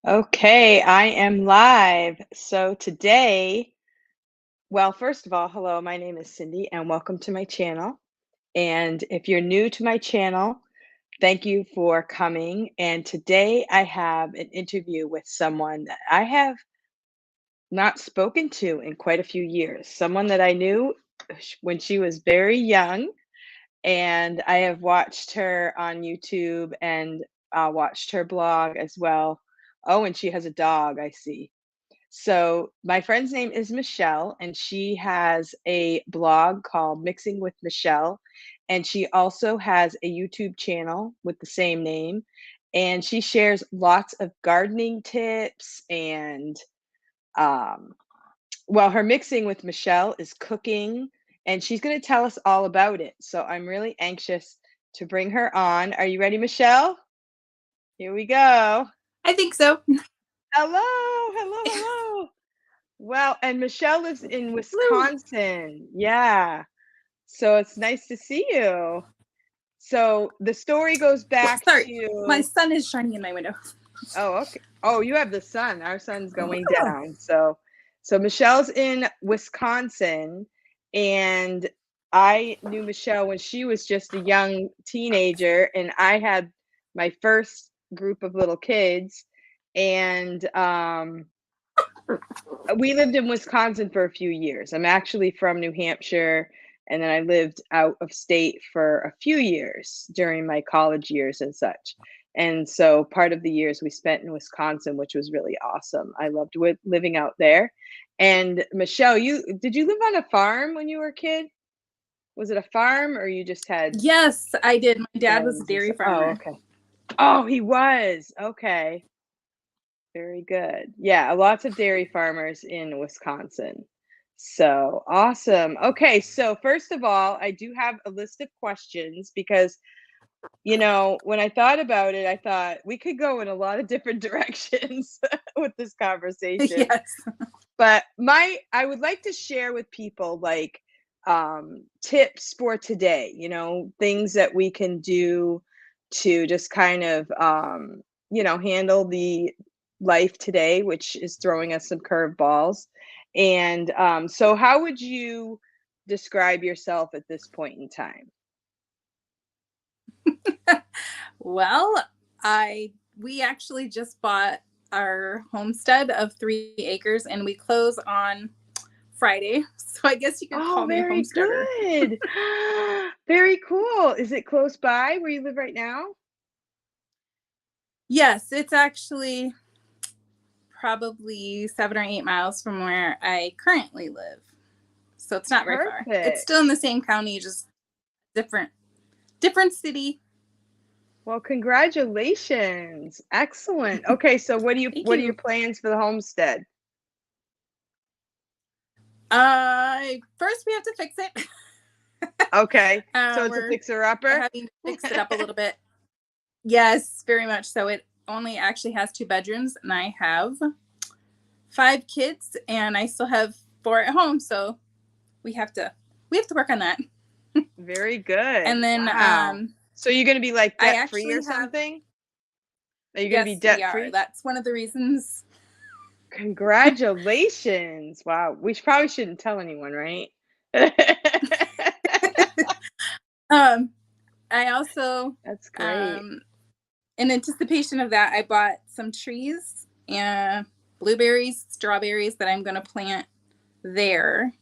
Okay, I am live. So today, well, first of all, hello, my name is Cindy and welcome to my channel. And if you're new to my channel, thank you for coming. And today I have an interview with someone that I have not spoken to in quite a few years. Someone that I knew when she was very young, and I have watched her on YouTube and watched her blog as well. Oh, and she has a dog, I see. So my friend's name is Michelle, and she has a blog called Mixing with Michelle, and she also has a YouTube channel with the same name, and she shares lots of gardening tips and um, well, her mixing with Michelle is cooking, and she's going to tell us all about it. So I'm really anxious to bring her on. Are you ready, Michelle? Here we go. I think so. Hello, hello, hello. Well, and Michelle lives in Woo. Wisconsin. Yeah. So it's nice to see you. So the story goes back Sorry, my to, sun is shining in my window. oh, okay. Oh, you have the sun. Our sun's going down. So Michelle's in Wisconsin, and I knew Michelle when she was just a young teenager, and I had my first group of little kids, and we lived in Wisconsin for a few years. I'm actually from New Hampshire, and then I lived out of state for a few years during my college years and such. And so part of the years we spent in Wisconsin, which was really awesome. I loved living out there. And Michelle, you did you live on a farm when you were a kid? Was it a farm or you just had Yes, I did. My dad was a chickens and dairy stuff? Oh, farmer. okay. Oh, he was. Okay. Very good. Yeah, lots of dairy farmers in Wisconsin. So awesome. Okay, so first of all, I do have a list of questions because, when I thought about it, I thought we could go in a lot of different directions with this conversation. Yes. But I would like to share with people like tips for today, things that we can do to just kind of handle the life today, which is throwing us some curveballs. And so how would you describe yourself at this point in time? Well, we actually just bought our homestead of 3 acres, and we close on Friday. So I guess you could Oh, call me a very homesteader. good. Very cool. Is it close by where you live right now? Yes, it's actually probably 7 or 8 miles from where I currently live. So it's not very far. It's still in Perfect. the same county, just different city. Well, congratulations. Excellent. Okay, so Thank what are your you. plans for the homestead? First we have to fix it. Okay. So it's a We're fixer-upper? having to fix it up a little bit. Yes, very much so. It only actually has 2 bedrooms, and I have 5 kids, and I still have 4 at home. So we have to work on that. Very good. And then Wow. So you're gonna be like I debt-free or actually have. something? Are you gonna be Yes, we are. debt-free? That's one of the reasons. Congratulations. Wow. Probably shouldn't tell anyone, right? Um, I also, That's great. um, in anticipation of that, I bought some trees and blueberries, strawberries that I'm going to plant there,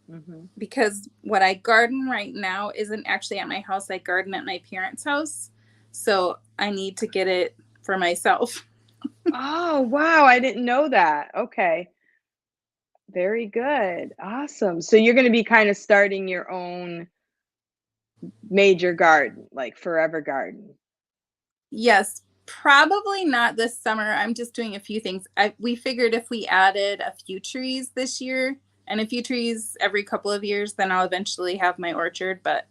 Mhm. because what I garden right now isn't actually at my house. I garden at my parents' house. So I need to get it for myself. Oh, wow, I didn't know that. Okay. Very good. Awesome. So you're gonna be kinda starting your own major garden, like forever garden. Yes, probably not this summer. I'm just doing a few things. We figured if we added a few trees this year and a few trees every couple of years, then I'll eventually have my orchard. But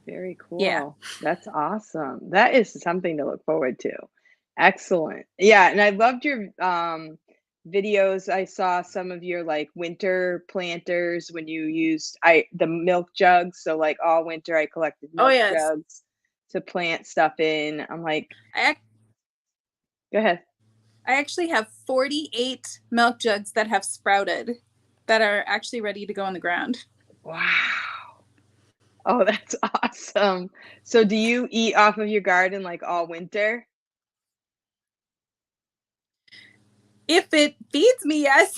Very yeah. cool. That's awesome. That is something to look forward to. Excellent. Yeah, and I loved your videos. I saw some of your like winter planters when you used the milk jugs. So like all winter I collected Oh, milk yes. jugs to plant stuff in. I'm like, I go ahead. I actually have 48 milk jugs that have sprouted that are actually ready to go in the ground. Wow. Oh, that's awesome. So do you eat off of your garden like all winter? If it feeds me, yes.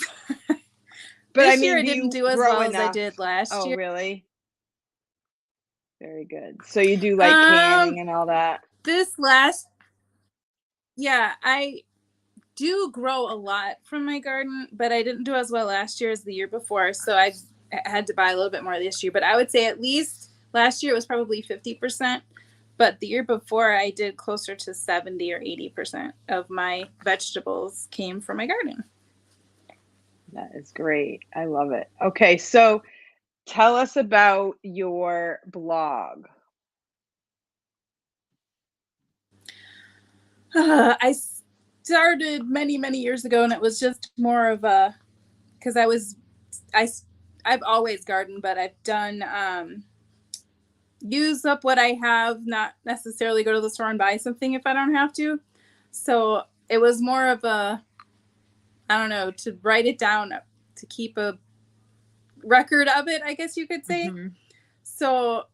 But I This year mean, I do didn't you do as grow well as I enough? did last Oh, year. really? Very good. So you do like Um, canning and all that? this last, yeah, I do grow a lot from my garden, but I didn't do as well last year as the year before. So I had to buy a little bit more this year. But I would say at least last year it was probably 50%. But the year before I did closer to 70 or 80% of my vegetables came from my garden. That is great. I love it. Okay, so tell us about your blog. I started many, many years ago, and it was just more of a, because I, I've always gardened, but I've done use up what I have, not necessarily go to the store and buy something if I don't have to. So it was more of a, I don't know, to write it down, to keep a record of it, I guess you could say. Mhm. So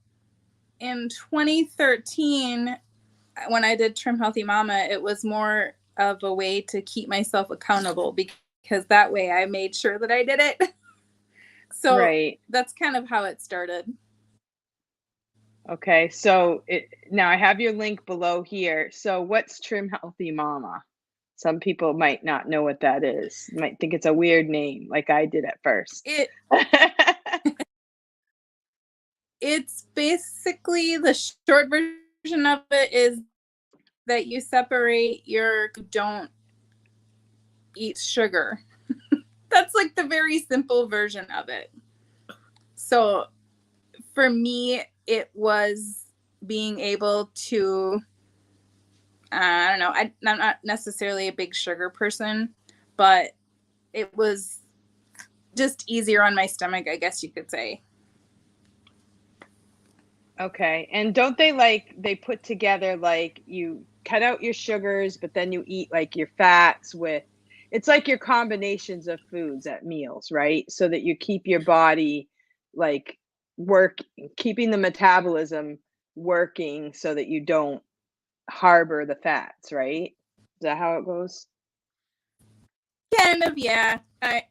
in 2013, when I did Trim Healthy Mama, it was more of a way to keep myself accountable, because that way I made sure that I did it. So Right. that's kind of how it started. Okay. So now I have your link below here. So what's Trim Healthy Mama? Some people might not know what that is. Might think it's a weird name, like I did at first. It it's basically, the short version of it is that you separate your, don't eat sugar. That's like the very simple version of it. So for me, it was being able to, I don't know, I'm not necessarily a big sugar person, but it was just easier on my stomach, I guess you could say. Okay. And don't they put together like you cut out your sugars, but then you eat like your fats with it's like your combinations of foods at meals, right? So that you keep your body like work keeping the metabolism working so that you don't harbor the fats, right? Is that how it goes? Kind of, yeah. I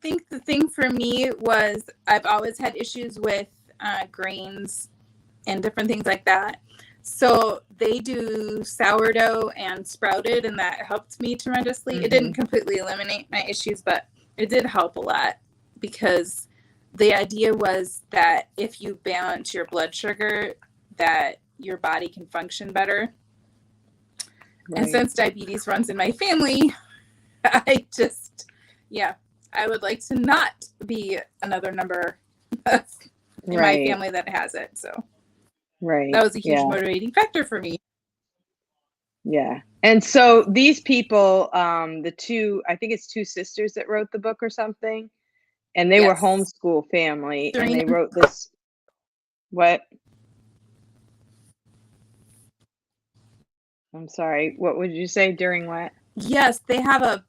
think the thing for me was I've always had issues with grains and different things like that. So they do sourdough and sprouted, and that helped me tremendously. It didn't Mhm. completely eliminate my issues, but it did help a lot, because the idea was that if you balance your blood sugar, that your body can function better. And Right. since diabetes runs in my family, I just, yeah, I would like to not be another number in my Right. family that has it. So that Right. was a huge Yeah. motivating factor for me. Yeah. And so these people, the two, I think it's two sisters that wrote the book or something, and they were Yes. homeschool family and Serena. they wrote this what? I'm sorry. What would you say during what? Yes, they have a,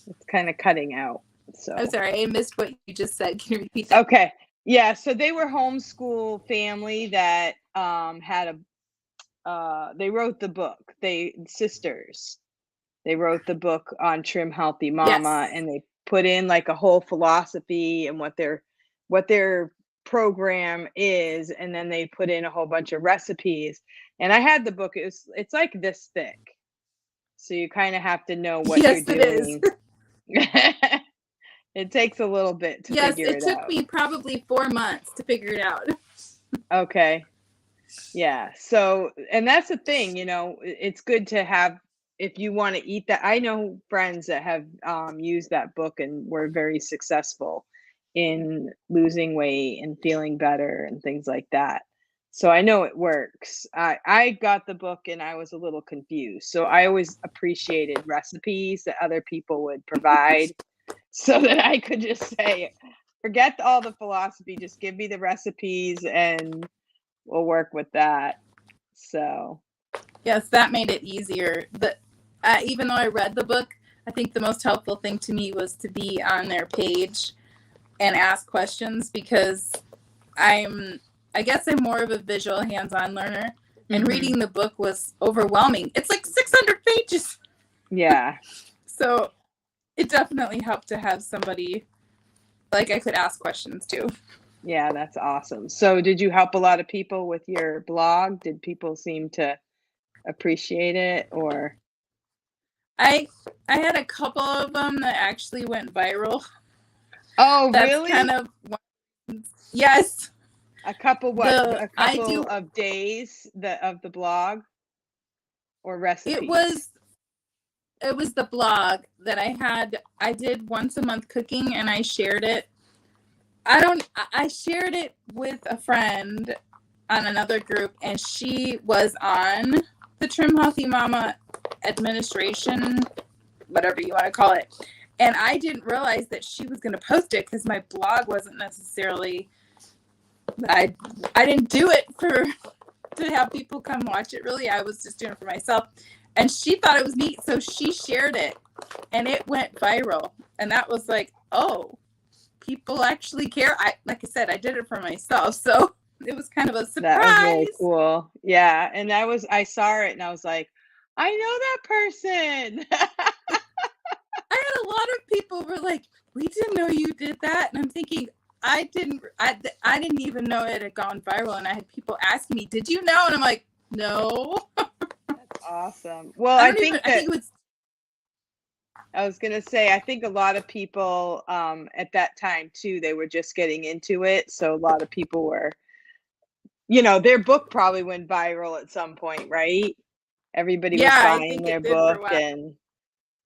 It's kind of cutting out. I'm So, sorry, I missed what you just said. Can you repeat that? okay. Yeah, so they were homeschool family that had a they wrote the book. They sisters. They wrote the book on Trim Healthy Mama, Yes. and they put in like a whole philosophy and what their program is, and then they put in a whole bunch of recipes. And I had the book. It's like this thick, so you kind of have to know what you're Yes, it is. doing. It takes a little bit to Yes, figure it it took out. me probably 4 months to figure it out. Okay. Yeah. So, and that's the thing, it's good to have if you want to eat that. I know friends that have used that book and were very successful in losing weight and feeling better and things like that. So I know it works. I got the book and I was a little confused. So I always appreciated recipes that other people would provide so that I could just say, Forget all the philosophy. Just give me the recipes and we'll work with that. So, Yes, that made it easier. Even though I read the book, I think the most helpful thing to me was to be on their page and ask questions, because I guess I'm more of a visual hands-on learner, and reading the book was overwhelming. It's like 600 pages. yeah. So it definitely helped to have somebody like I could ask questions to. Yeah, that's awesome. So did you help a lot of people with your blog? Did people seem to appreciate it, or? I had a couple of them that actually went viral. Oh, That's really? kind of yes. A couple The a couple of days of the blog or recipes? It was the blog that I did once a month cooking, and I shared it. I shared it with a friend on another group, and she was on the Trim Healthy Mama administration, whatever you want to call it. And I didn't realize that she was going to post it, because my blog wasn't necessarily, I didn't do it to have people come watch it. Really, I was just doing it for myself. And she thought it was neat, so she shared it, and it went viral. And that was like, oh, people actually care. Like I said, I did it for myself, so it was kind of a surprise. That was really cool. Yeah, and I saw it, and I was like, I know that person. I had a lot of people were like, we didn't know you did that, and I'm thinking, I didn't even know it had gone viral, and I had people asking me, did you know? And I'm like, no. That's awesome. Well, I was gonna say, I think a lot of people at that time too, they were just getting into it, so a lot of people were, their book probably went viral at some point, right? Everybody was buying their book, and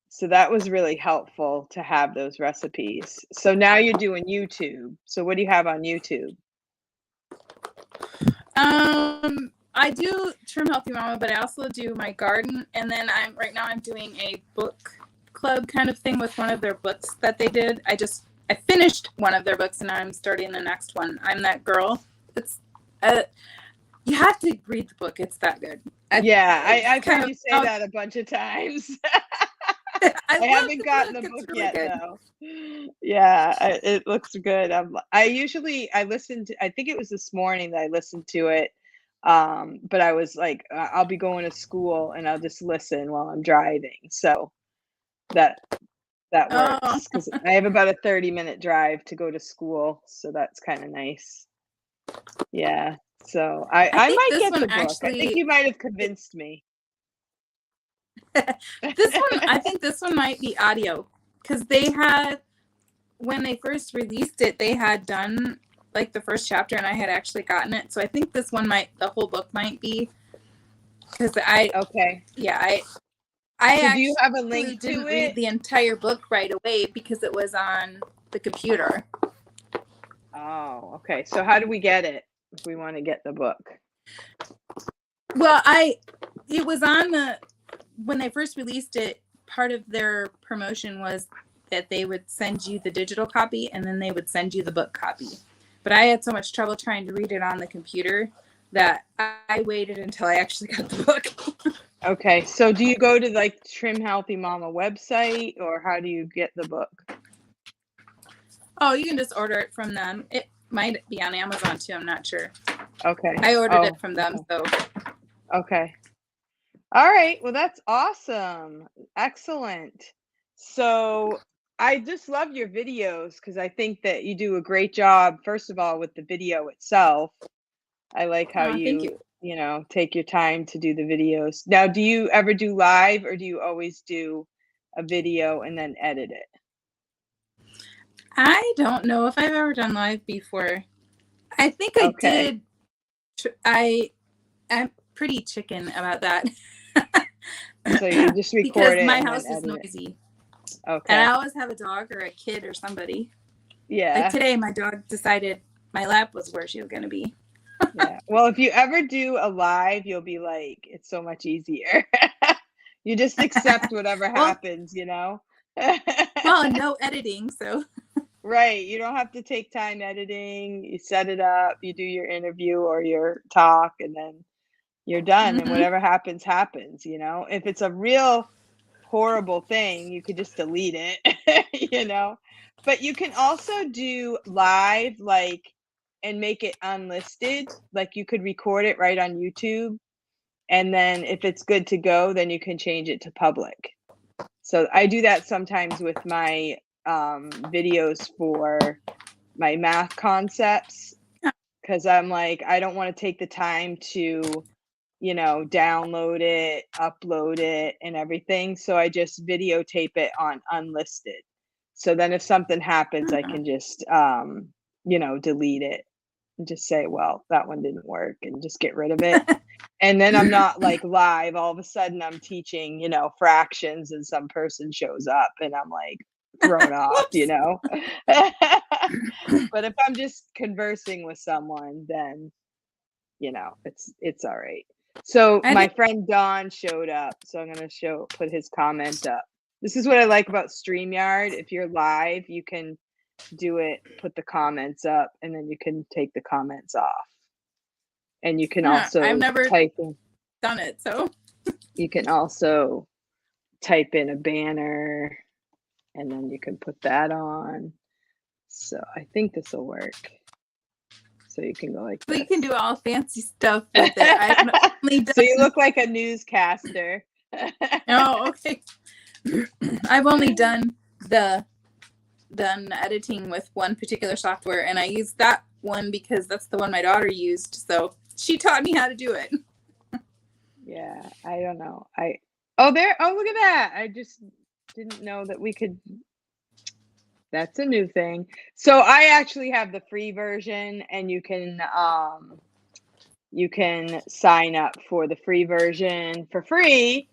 so that was really helpful to have those recipes. So now you're doing YouTube. So what do you have on YouTube? I do Trim Healthy Mama, but I also do my garden, and then right now I'm doing a book club kind of thing with one of their books that they did. I finished one of their books, and I'm starting the next one. I'm That Girl. It's you have to read the book. It's that good. I've heard you say that a bunch of times. I haven't gotten the book really yet, though. Yeah, it looks good. I listened to, I think it was this morning that I listened to it. But I was like, I'll be going to school and I'll just listen while I'm driving. So that works, because I have about a 30-minute drive to go to school. So that's kind of nice. Yeah. So I might get the book. I think you might have convinced me. I think this one might be audio, because when they first released it, they had done like the first chapter, and I had actually gotten it. So I think this one the whole book might be, because do you have a link to it? Read the entire book right away because it was on the computer. Oh, okay. So how do we get it if we want to get the book? Well, it was on when they first released it, part of their promotion was that they would send you the digital copy, and then they would send you the book copy. But I had so much trouble trying to read it on the computer that I waited until I actually got the book. Okay. So do you go to like Trim Healthy Mama website, or how do you get the book? Oh, you can just order it from them. It might be on Amazon too. I'm not sure. Okay. I ordered it from them. So. Okay. All right. Well, that's awesome. Excellent. So I just love your videos, because I think that you do a great job, first of all, with the video itself. I like how you take your time to do the videos. Now, do you ever do live, or do you always do a video and then edit it? I don't know if I've ever done live before. I think I did. I'm pretty chicken about that. So you just record because it. My house is noisy. Okay. And I always have a dog or a kid or somebody. Yeah. Like today, my dog decided my lap was where she was going to be. Yeah. Well, if you ever do a live, you'll be like, it's so much easier. You just accept whatever happens, Well, no editing, so. Right. You don't have to take time editing. You set it up, you do your interview or your talk, and then you're done. And Hmm. whatever happens, happens. If it's a real horrible thing, you could just delete it, But you can also do live, like, and make it unlisted. Like you could record it right on YouTube. And then if it's good to go, then you can change it to public. So I do that sometimes with my videos for my math concepts because I'm like, I don't want to take the time to, download it, upload it, and everything. So I just videotape it on unlisted. So then if something happens, I can just, delete it and just say, well, that one didn't work and just get rid of it. And then I'm not like live. All of a sudden I'm teaching, fractions and some person shows up and I'm like thrown off. But if I'm just conversing with someone, then, it's all right. So I my did. friend Don showed up. So I'm going to put his comment up. This is what I like about StreamYard. If you're live, you can do it, put the comments up, and then you can take the comments off. And you can I've also never type in. done it, so You can also type in a banner and then you can put that on. So I think this will work. So you can go like this. you can do all fancy stuff with it. I've only done... So you look like a newscaster. Oh, okay. I've only done editing with one particular software, and I use that one because that's the one my daughter used. So she taught me how to do it. Yeah, I don't know. Oh, look at that. I just didn't know that we could. That's a new thing. So I actually have the free version, and you can sign up for the free version for free.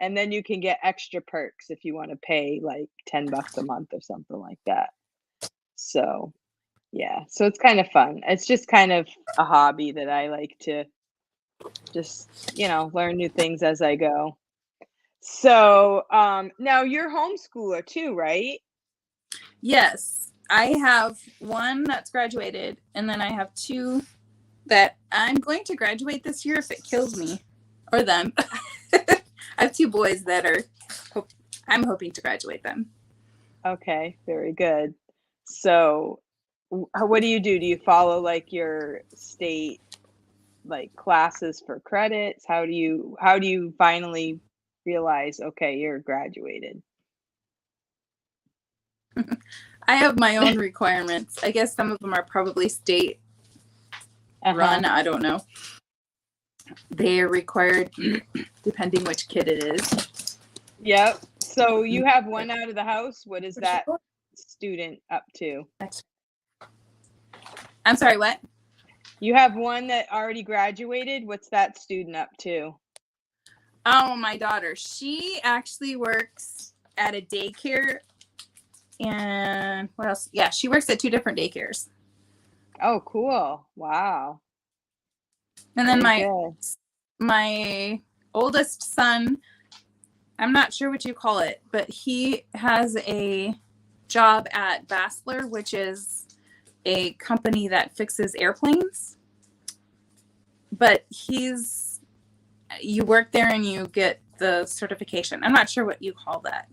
And then you can get extra perks if you want to pay like $10 a month or something like that. So yeah, so it's kind of fun. It's just kind of a hobby that I like to just, learn new things as I go. So now you're homeschooler too, right? Yes, I have one that's graduated, and then I have two that I'm going to graduate this year if it kills me or them. I have two boys that I'm hoping to graduate them. Okay, very good. So what do you do? Do you follow like your state like classes for credits? How do you finally realize, okay, you're graduated? I have my own requirements. I guess some of them are probably state run. I don't know. They are required depending which kid it is. Yep. So you have one out of the house. What is that student up to? I'm sorry, what? You have one that already graduated. What's that student up to? Oh, my daughter. She actually works at a daycare. And what else? Yeah, she works at two different daycares. Oh, cool. Wow. And then my oldest son, I'm not sure what you call it, but he has a job at Bassler, which is a company that fixes airplanes. But you work there and you get the certification. I'm not sure what you call that.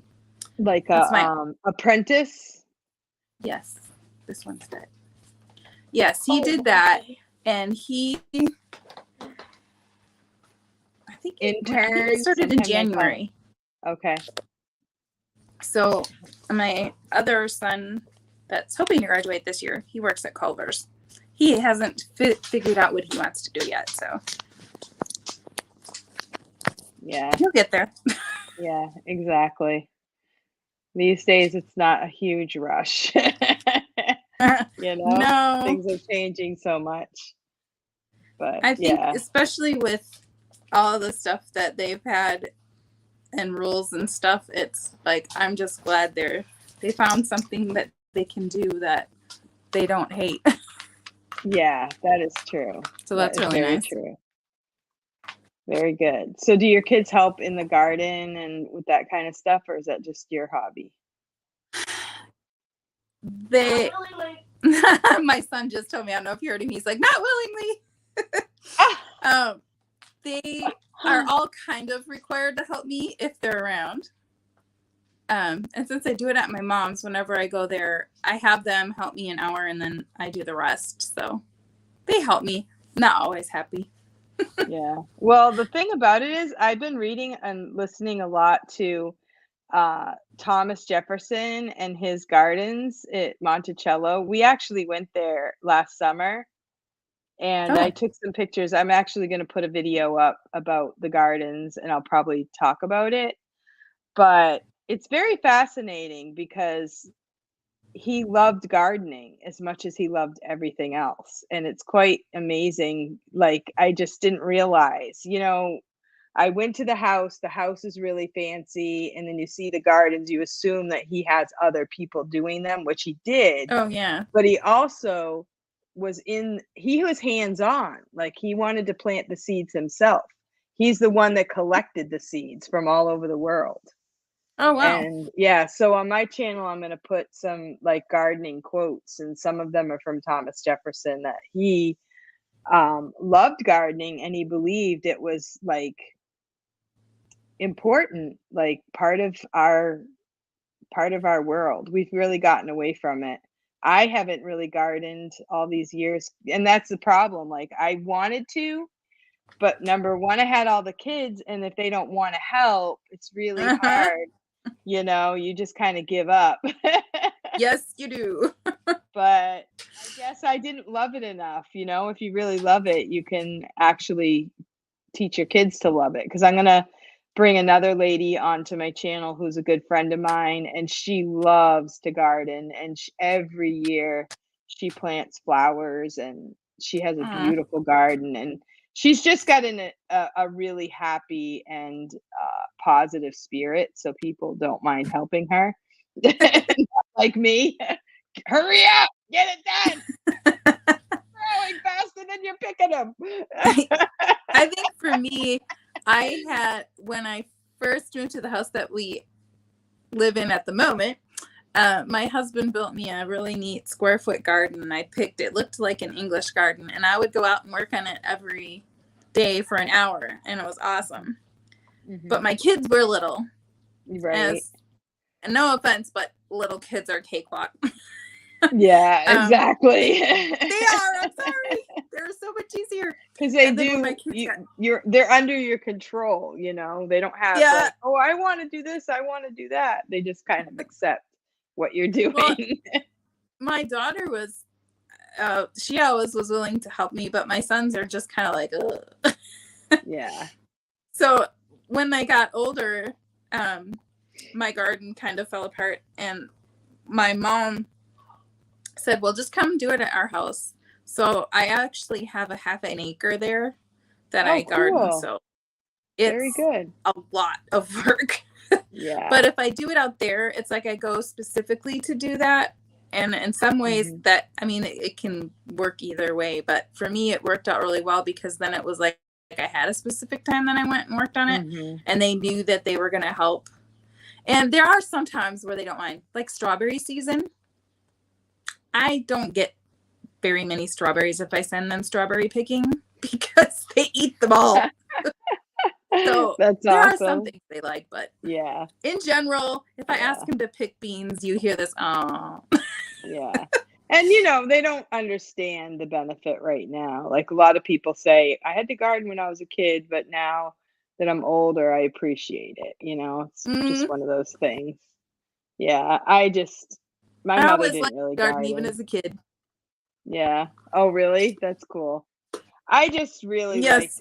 Like a apprentice? Yes, this one's dead. Yes, he did that, and he, I think he started in January. Okay. So my other son that's hoping to graduate this year, he works at Culver's. He hasn't figured out what he wants to do yet, so yeah, he'll get there. Yeah, exactly. These days, it's not a huge rush. No. Things are changing so much. But I think especially with all the stuff that they've had and rules and stuff, it's like I'm just glad they found something that they can do that they don't hate. Yeah, that is true. So that's really very nice. True. Very good. So do your kids help in the garden and with that kind of stuff, or is that just your hobby? they, my son just told me, I don't know if you heard him, he's like, not willingly. They are all kind of required to help me if they're around. And since I do it at my mom's, whenever I go there, I have them help me an hour and then I do the rest. So they help me. Not always happy. Yeah. Well, the thing about it is I've been reading and listening a lot to Thomas Jefferson and his gardens at Monticello. We actually went there last summer and I took some pictures. I'm actually going to put a video up about the gardens and I'll probably talk about it. But it's very fascinating because he loved gardening as much as he loved everything else. And it's quite amazing. Like, I just didn't realize, I went to the house is really fancy. And then you see the gardens, you assume that he has other people doing them, which he did. Oh, yeah. But he also he was hands-on. Like, he wanted to plant the seeds himself. He's the one that collected the seeds from all over the world. Oh, wow. And yeah, so on my channel, I'm going to put some like gardening quotes, and some of them are from Thomas Jefferson, that he loved gardening and he believed it was like important, like part of our world. We've really gotten away from it. I haven't really gardened all these years, and that's the problem. Like, I wanted to, but number one, I had all the kids, and if they don't want to help, it's really hard. You just kind of give up. Yes, you do. But I guess I didn't love it enough. If you really love it, you can actually teach your kids to love it. Because I'm going to bring another lady onto my channel who's a good friend of mine, and she loves to garden. And every year she plants flowers, and she has a beautiful garden. And she's just got a really happy and positive spirit, so people don't mind helping her. Like me. Hurry up, get it done. Growing faster than you're picking them. I think for me, when I first moved to the house that we live in at the moment, my husband built me a really neat square foot garden, and I picked it. Looked like an English garden, and I would go out and work on it every day for an hour, and it was awesome. Mm-hmm. But my kids were little. Right. And no offense, but little kids are cakewalk. Yeah, exactly. They are. I'm sorry. They're so much easier because they do. They're under your control. They don't have like, oh, I want to do this, I want to do that. They just kind of accept what you're doing. Well, my daughter was. She always was willing to help me, but my sons are just kind of like, ugh. Yeah. So when I got older, my garden kind of fell apart, and my mom said, well, just come do it at our house. So I actually have a half an acre there that I garden. Cool. So it's very good. A lot of work. Yeah. But if I do it out there, it's like I go specifically to do that. And in some ways it can work either way. But for me, it worked out really well, because then it was like I had a specific time that I went and worked on it, and they knew that they were going to help. And there are some times where they don't mind, like strawberry season. I don't get very many strawberries if I send them strawberry picking, because they eat them all. So that's there awesome. Are some things they like, but yeah, in general, if I ask them to pick beans, you hear this, oh. Yeah. And they don't understand the benefit right now. Like, a lot of people say, I had to garden when I was a kid, but now that I'm older, I appreciate it. It's just one of those things. Yeah, my mother didn't really garden even as a kid. Yeah. Oh, really? That's cool. I just really like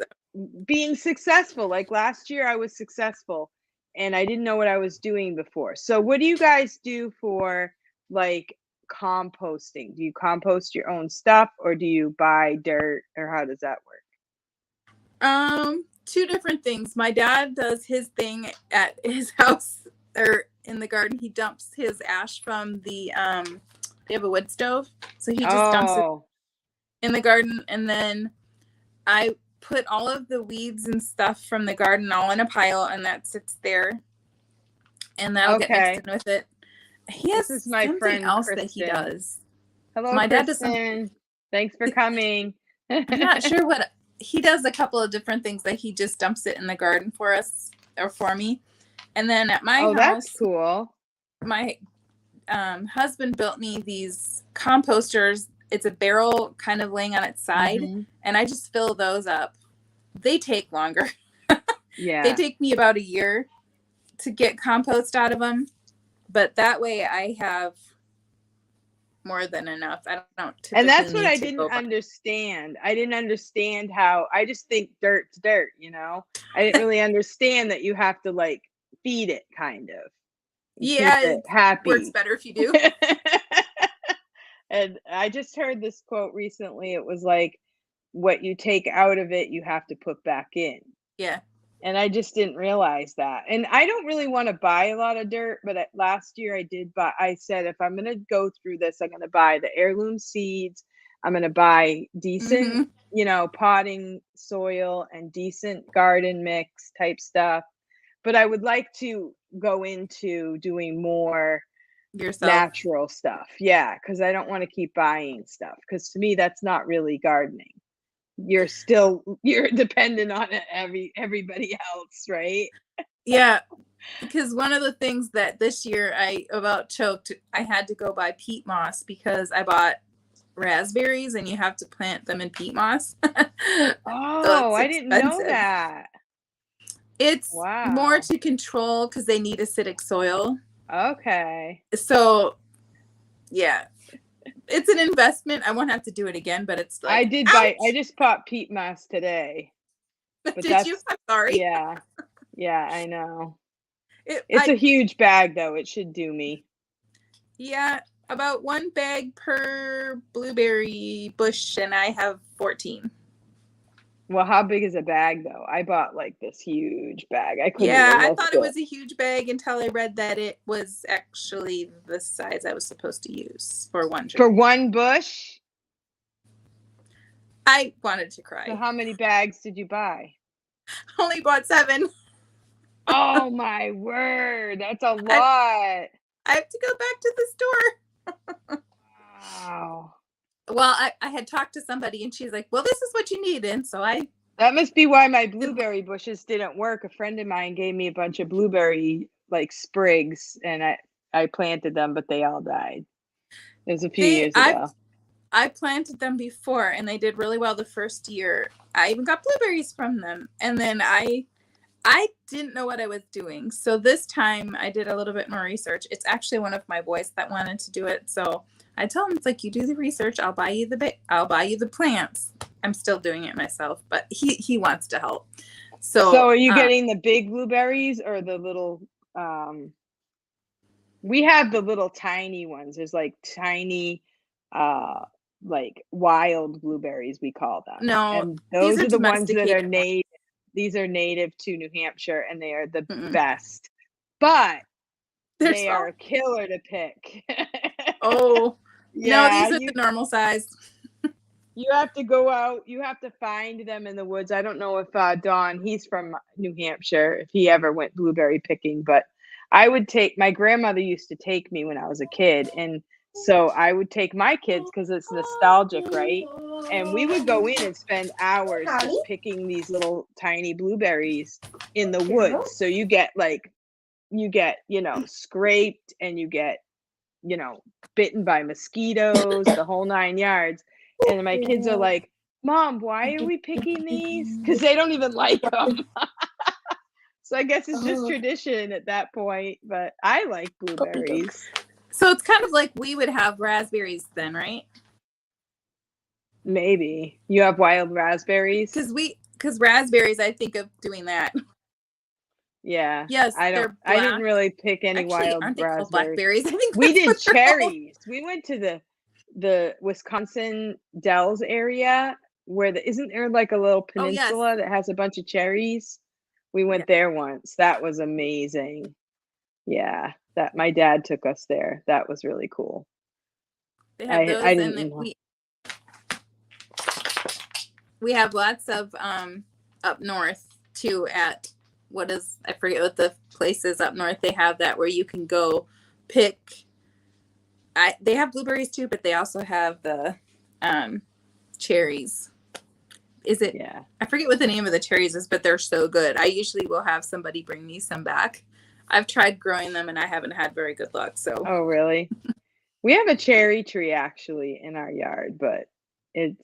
being successful. Like, last year I was successful and I didn't know what I was doing before. So what do you guys do for like composting? Do you compost your own stuff, or do you buy dirt, or how does that work? Two different things. My dad does his thing at his house, or in the garden. He dumps his ash from the they have a wood stove, so he just dumps it in the garden, and then I put all of the weeds and stuff from the garden all in a pile, and that sits there, and that'll get mixed in with it. He This has is my something friend else that he Kristen. does. Hello, My dad does some. Kristen. Thanks for coming. I'm not sure what he does. A couple of different things that he just dumps it in the garden for us or for me. And then at my Oh, that's house, cool. my husband built me these composters. It's a barrel kind of laying on its side, and I just fill those up. They take longer. Yeah. They take me about a year to get compost out of them, but that way I have more than enough. I don't typically And that's what need I to didn't understand. I didn't understand how, I just think dirt's dirt, you know? I didn't really understand that you have to like feed it kind of. Yeah, Keep it it happy. works better if you do. And I just heard this quote recently. It was like, what you take out of it, you have to put back in. Yeah. And I just didn't realize that. And I don't really want to buy a lot of dirt, but last year I did buy, I said, if I'm going to go through this, I'm going to buy the heirloom seeds. I'm going to buy decent, you know, potting soil and decent garden mix type stuff. But I would like to go into doing more Yourself. natural stuff. Yeah, because I don't want to keep buying stuff, because to me that's not really gardening. You're dependent on everybody else, right? Yeah, because one of the things that this year I about choked, I had to go buy peat moss because I bought raspberries and you have to plant them in peat moss. Oh, I didn't know that. It's more Wow. to control because they need acidic soil. Okay. So, yeah, it's an investment. I won't have to do it again, but it's like, I just bought peat moss today. But did you? I'm sorry. Yeah. Yeah, I know. It's a huge bag though. It should do me. Yeah, about 1 bag per blueberry bush, and I have 14. Well, how big is a bag though? I bought like this huge bag. I couldn't Yeah, even I lift thought it was a huge bag until I read that it was actually the size I was supposed to use for one tree. For one bush? I wanted to cry. So how many bags did you buy? Only bought 7. Oh my word, that's a lot. I have to go back to the store. Wow. Well, I had talked to somebody and she's like, well, this is what you need. And so that must be why my blueberry bushes didn't work. A friend of mine gave me a bunch of blueberry like sprigs, and I planted them, but they all died. It was a few years ago. I planted them before and they did really well the first year. I even got blueberries from them. And then I didn't know what I was doing. So this time I did a little bit more research. It's actually one of my boys that wanted to do it. So I tell him, it's like, you do the research, I'll buy you the plants. I'm still doing it myself, but he wants to help. So are you getting the big blueberries or the little we have the little tiny ones. There's like tiny like wild blueberries, we call them. No, and those are the ones that are native. These are native to New Hampshire, and they are the best. But they are a killer to pick. Oh, yeah. No, these are the normal size. You have to go out. You have to find them in the woods. I don't know if Don, he's from New Hampshire, if he ever went blueberry picking, but I would take, my grandmother used to take me when I was a kid. And so I would take my kids because it's nostalgic, right? And we would go in and spend hours just picking these little tiny blueberries in the woods. So you get, you know, scraped, and you get, you know, bitten by mosquitoes, the whole 9 yards. And my kids are like, Mom, why are we picking these? Because they don't even like them. So I guess it's just tradition at that point, but I like blueberries. So it's kind of like we would have raspberries then, right? Maybe. You have wild raspberries? Because raspberries, I think of doing that. Yeah. Yes, I didn't really pick any wild aren't they raspberries. called blackberries? I think we did cherries. We went to the Wisconsin Dells area where isn't there like a little peninsula that has a bunch of cherries? We went there once. That was amazing. Yeah, that my dad took us there. That was really cool. They have those, and we have lots of up north too. At I forget what the place is up north. They have that where you can go pick they have blueberries too, but they also have the cherries. Yeah. I forget what the name of the cherries is, but they're so good. I usually will have somebody bring me some back. I've tried growing them and I haven't had very good luck. So. Oh, really? We have a cherry tree actually in our yard, but it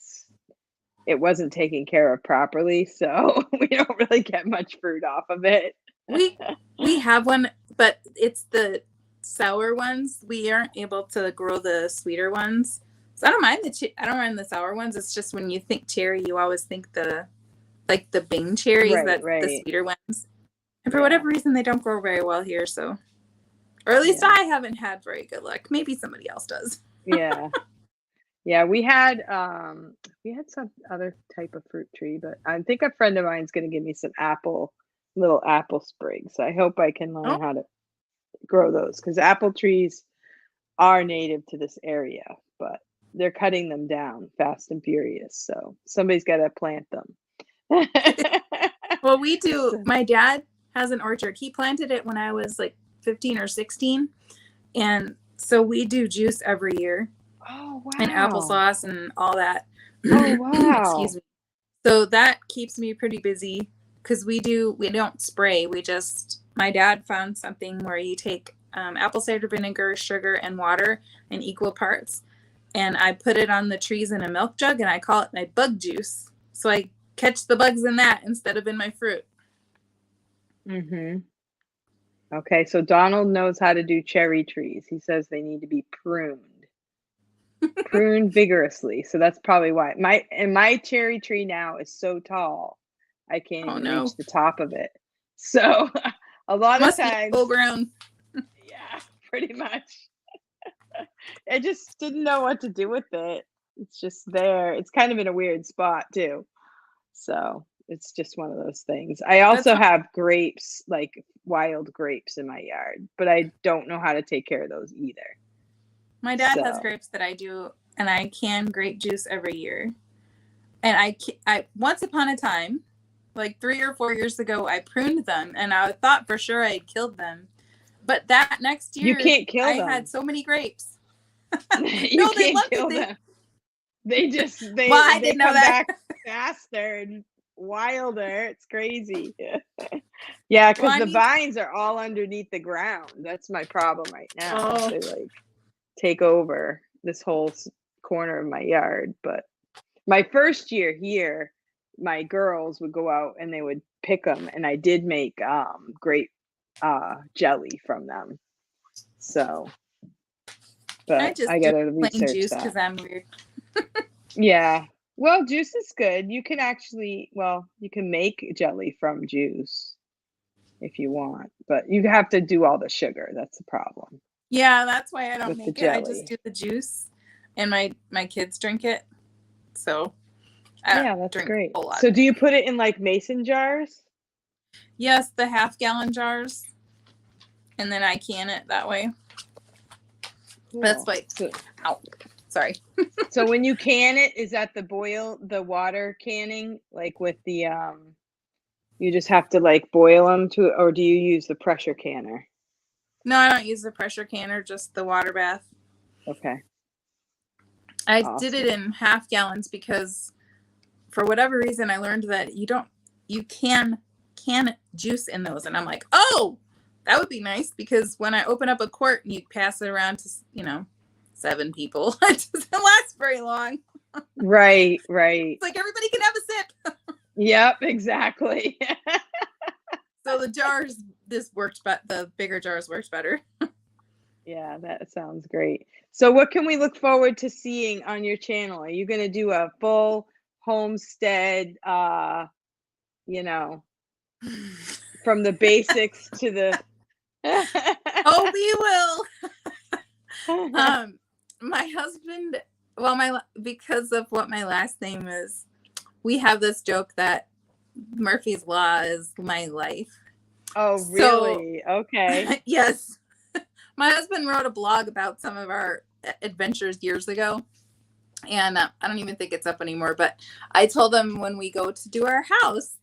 wasn't taken care of properly, so we don't really get much fruit off of it. We have one, but it's the sour ones. We aren't able to grow the sweeter ones. So I don't mind the sour ones. It's just when you think cherry, you always think the Bing cherries, Right. the sweeter ones. And for whatever reason, they don't grow very well here. So, or at least I haven't had very good luck. Maybe somebody else does. Yeah. Yeah, we had some other type of fruit tree, but I think a friend of mine's going to give me some little apple sprigs. So I hope I can learn how to grow those, because apple trees are native to this area, but they're cutting them down fast and furious. So somebody's got to plant them. Well, we do. My dad has an orchard. He planted it when I was like 15 or 16. And so we do juice every year. Oh, wow. And applesauce and all that. Oh, wow. Excuse me. So that keeps me pretty busy, because we don't spray. My dad found something where you take apple cider vinegar, sugar, and water in equal parts. And I put it on the trees in a milk jug, and I call it my bug juice. So I catch the bugs in that instead of in my fruit. Mm-hmm. Okay, so Donald knows how to do cherry trees. He says they need to be pruned. Pruned vigorously. So that's probably why. My cherry tree now is so tall, I can't even reach the top of it. So a lot of times, full grown. Yeah, pretty much. I just didn't know what to do with it. It's just there. It's kind of in a weird spot too. So it's just one of those things. I also have grapes, like wild grapes in my yard, but I don't know how to take care of those either. My dad has grapes that I do, and I can grape juice every year. And I once upon a time, like 3 or 4 years ago, I pruned them, and I thought for sure I killed them. But that next year, you can't kill them. I had so many grapes. You can't kill them. They come back faster and wilder. It's crazy. Yeah, because the vines are all underneath the ground. That's my problem right now. They take over this whole corner of my yard. But my first year here, my girls would go out and they would pick them, and I did make grape jelly from them. So, but I gotta research juice that. because I'm weird. Yeah, well, juice is good. You can you can make jelly from juice if you want, but you have to do all the sugar. That's the problem. Yeah, that's why I don't make it. I just do the juice, and my kids drink it. So that's great. So do you put it in like mason jars? Yes, the half-gallon jars, and then I can it that way. Cool. That's like, sorry. So when you can it, is that the water canning, like with the you just have to like boil them or do you use the pressure canner? No, I don't use the pressure canner, just the water bath. Okay. I did it in half gallons because for whatever reason I learned that you can juice in those, and I'm like, oh, that would be nice, because when I open up a quart and you pass it around to 7 people, it doesn't last very long. Right. It's like everybody can have a sip. Yep, exactly. So the bigger jars worked better. Yeah, that sounds great. So what can we look forward to seeing on your channel? Are you going to do a full homestead, from the basics to the... Oh, we will. My husband, because of what my last name is, we have this joke that Murphy's Law is my life. Oh, really? So, okay. Yes. My husband wrote a blog about some of our adventures years ago, and I don't even think it's up anymore, but I told him when we go to do our house,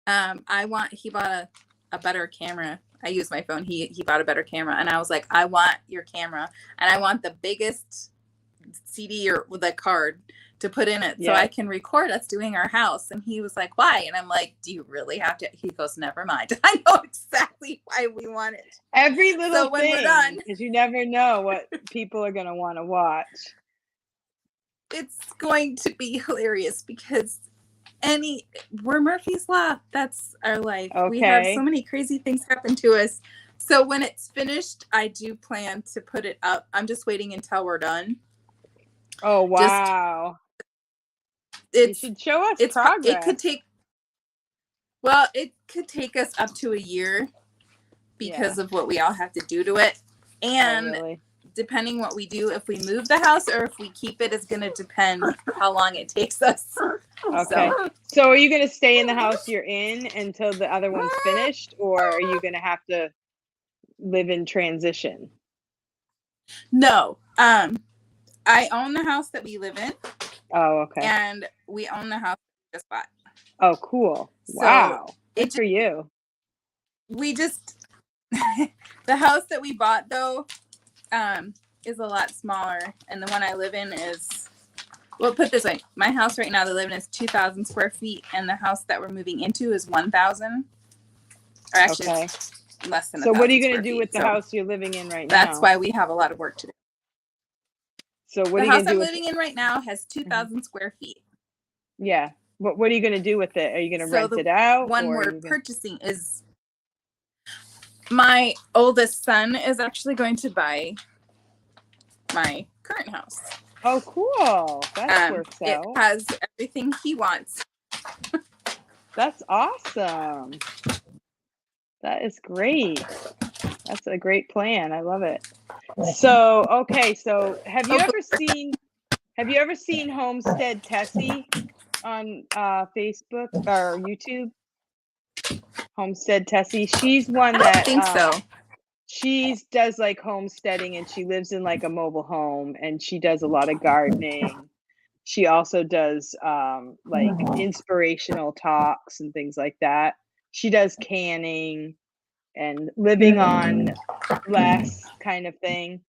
he bought a better camera. I use my phone. He bought a better camera, and I was like, I want your camera, and I want the biggest CD or the card to put in it so I can record us doing our house. And he was like, why? And I'm like, do you really have to? He goes, never mind. I know exactly why we want it. Every little when thing, we're done, because you never know what people are going to want to watch. It's going to be hilarious because we're Murphy's Law. That's our life. Okay. We have so many crazy things happen to us. So when it's finished, I do plan to put it up. I'm just waiting until we're done. Oh, wow. You should show us progress. It could take us up to a year because of what we all have to do to it. And depending what we do, if we move the house or if we keep it, is going to depend how long it takes us. Okay. So are you going to stay in the house you're in until the other one's finished, or are you going to have to live in transition? No. I own the house that we live in. Oh, okay. And we own the house we just bought. Oh, cool. Wow. Good for you. We just, the house that we bought though, is a lot smaller. And the one I live in is, well, put it this way. My house right now that I live in is 2,000 square feet. And the house that we're moving into is 1,000. Or actually less than 1,000. So what are you going to do with the house you're living in right now? That's why we have a lot of work to do. So what the are you house gonna do I'm living in right now has 2,000 square feet. Yeah. What are you going to do with it? Are you going to rent it out? One we're purchasing is my oldest son is actually going to buy my current house. Oh, cool. That works out. It has everything he wants. That's awesome. That is great. That's a great plan. I love it. So, okay. So have you ever seen Homestead Tessie on Facebook or YouTube? Homestead Tessie. She's one that I think so. She does like homesteading, and she lives in like a mobile home, and she does a lot of gardening. She also does like inspirational talks and things like that. She does canning and living on less kind of thing.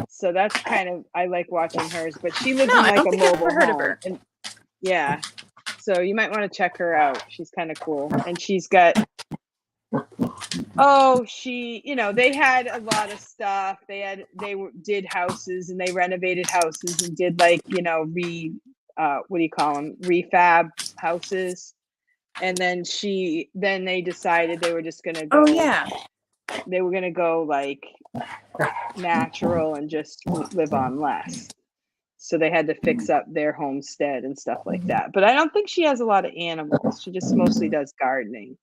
So that's kind of, I like watching hers, but she lives in like a mobile home. And, yeah. So you might want to check her out. She's kind of cool. And she's got, they had a lot of stuff. They did houses, and they renovated houses and did like, refab houses. And then they decided they were just going to go. Oh, yeah. They were going to go like natural and just live on less. So they had to fix up their homestead and stuff like that. But I don't think she has a lot of animals. She just mostly does gardening.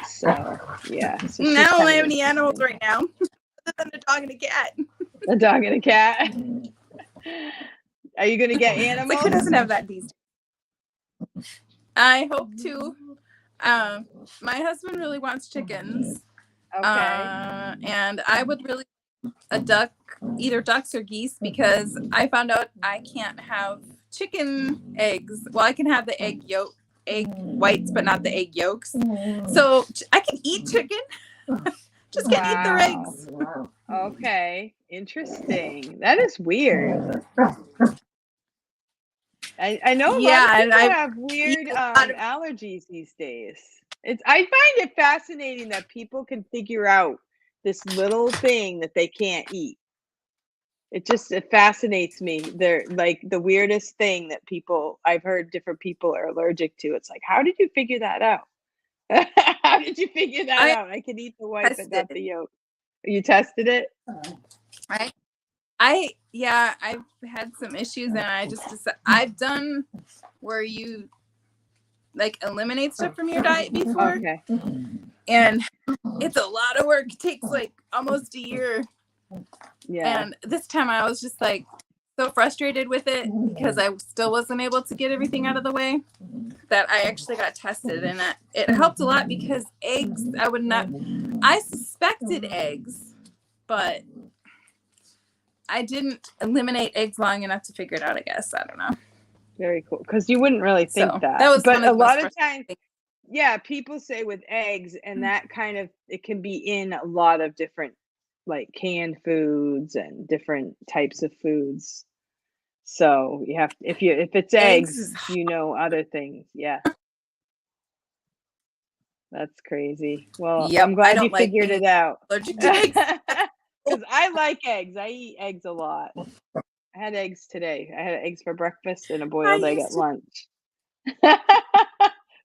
So, yeah. So I don't have any animals right now. Other than a dog and a cat. A dog and a cat. Are you going to get animals? Like, who doesn't have that these days? I hope to. My husband really wants chickens. Okay. And I would really a duck, either ducks or geese, because I found out I can't have chicken eggs. Well, I can have the egg whites, but not the egg yolks. So I can eat chicken. Just can't eat their eggs. Okay. Interesting. That is weird. I know a lot of people have weird allergies these days. I find it fascinating that people can figure out this little thing that they can't eat. It fascinates me. They're like the weirdest thing that I've heard different people are allergic to. It's like, how did you figure that out? How did you figure that out? I can eat the white, but not the yolk. You tested it? I've had some issues, and I've done where you like eliminate stuff from your diet before. Okay. And it's a lot of work. It takes like almost a year. Yeah. And this time I was just like so frustrated with it because I still wasn't able to get everything out of the way that I actually got tested, and it helped a lot because eggs, I suspected eggs, but I didn't eliminate eggs long enough to figure it out, I guess. I don't know. Very cool. Because you wouldn't really think that. That was but a lot of times yeah, people say with eggs, and that kind of it can be in a lot of different, like, canned foods and different types of foods. So, you have if it's Eggs eggs, is other things. Yeah, that's crazy. Well, I'm yep. I glad you don't like figured being it out. allergic to eggs. 'Cause I like eggs. I eat eggs a lot. I had eggs today. I had eggs for breakfast and a I boiled egg at used to. lunch.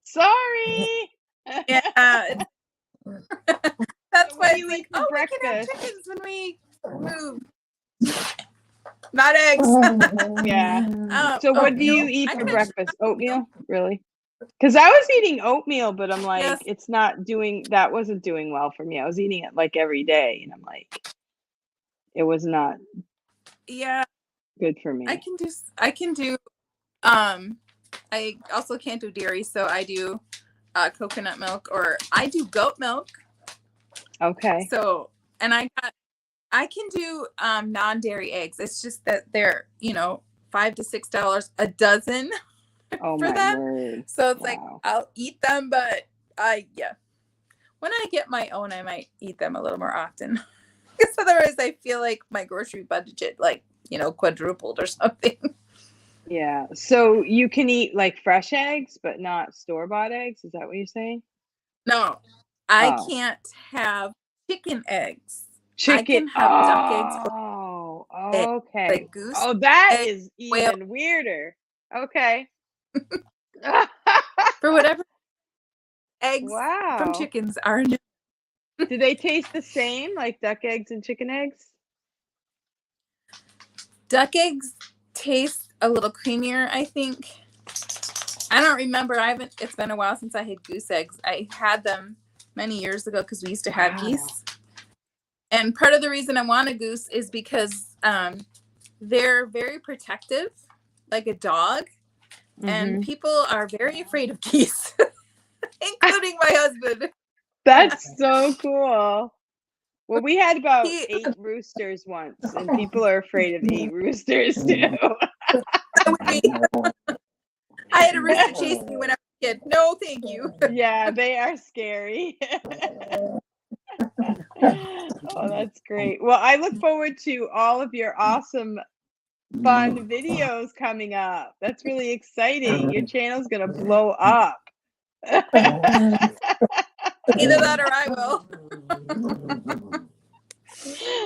Sorry. Yeah, that's So what why do it's you like, eat for oh, we can have breakfast? chickens when we move, not eggs. Yeah. So what do you Oatmeal. eat I for tried breakfast? oatmeal. Oatmeal? Really? Because I was eating oatmeal, but I'm like, Yes. that wasn't doing well for me. I was eating it like every day, and I'm like, it was not Yeah. good for I me. can do. I can do. Um, I also can't do dairy, so I do coconut milk, or I do goat milk. Okay. So, and I can do non-dairy eggs. It's just that they're $5 to $6 a dozen Oh for my them. word. So it's like Wow. I'll eat them, but yeah. When I get my own, I might eat them a little more often. Because otherwise, I feel like my grocery budget quadrupled or something. Yeah. So you can eat like fresh eggs, but not store-bought eggs? Is that what you're saying? No, I Oh, can't have chicken eggs. I chicken. can have duck eggs or Oh, eggs, okay. like goose Oh, that eggs, is quail, even weirder. Okay. for whatever eggs from Wow. chickens are. Do they taste the same like duck eggs and chicken eggs? Duck eggs taste a little creamier, I think. I don't remember. It's been a while since I had goose eggs. I had them many years ago because we used to have Wow. geese. And part of the reason I want a goose is because they're very protective, like a dog. And Mhm. people are very afraid of geese, including my husband. That's so cool. Well, we had about He, 8 roosters once, and people are afraid of 8 roosters too. I had a rooster chase me when I was a kid. No, thank you. Yeah, they are scary. Oh, that's great. Well, I look forward to all of your awesome, fun videos coming up. That's really exciting. Your channel's gonna blow up. Either that or I will.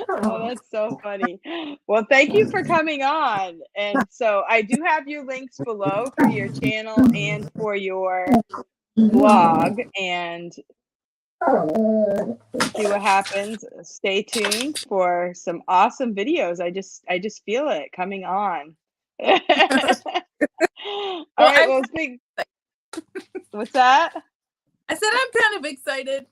Oh, that's so funny. Well, thank you for coming on. And so I do have your links below for your channel and for your blog, and see what happens. Stay tuned for some awesome videos. I just feel it coming on. All Well, right, well, it's big. What's that? I said I'm kind of excited.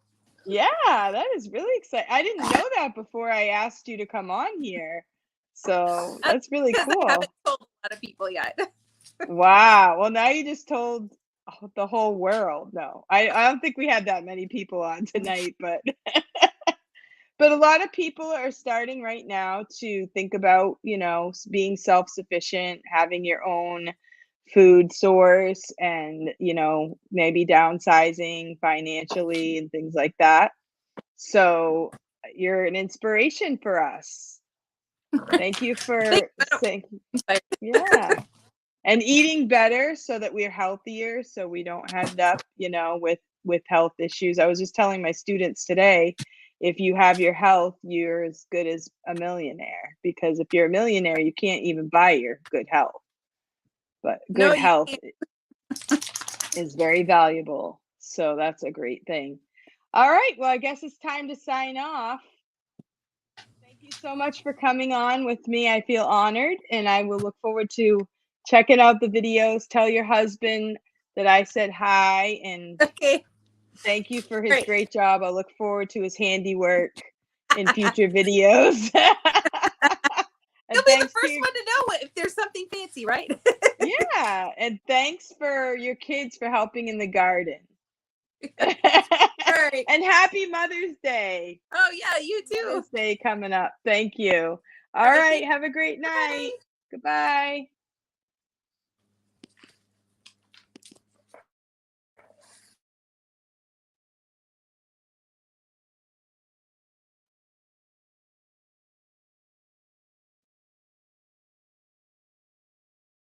Yeah, that is really exciting. I didn't know that before I asked you to come on here. So that's really Because I cool. haven't told a lot of people yet. Wow. Well, now you just told the whole world. No, I don't think we had that many people on tonight, but but a lot of people are starting right now to think about, being self-sufficient, having your own food source, and, maybe downsizing financially and things like that. So you're an inspiration for us. Thank you Thank for saying, you. yeah. And eating better so that we're healthier, so we don't end up, with health issues. I was just telling my students today, if you have your health, you're as good as a millionaire, because if you're a millionaire, you can't even buy your good health. But No, good you health can't. is very valuable. So that's a great thing. All right, well, I guess it's time to sign off. Thank you so much for coming on with me. I feel honored, and I will look forward to checking out the videos. Tell your husband that I said hi, and Okay. thank you for his Great. great job. I look forward to his handiwork in future videos. You'll And be the thanks to first your, one to know if there's something fancy, right? yeah, and thanks for your kids for helping in the garden. All right. And happy Mother's Day. Oh, yeah, you too. Mother's Day coming up. Thank you. All All right. right, Thank have a great you. Bye. night. Goodbye.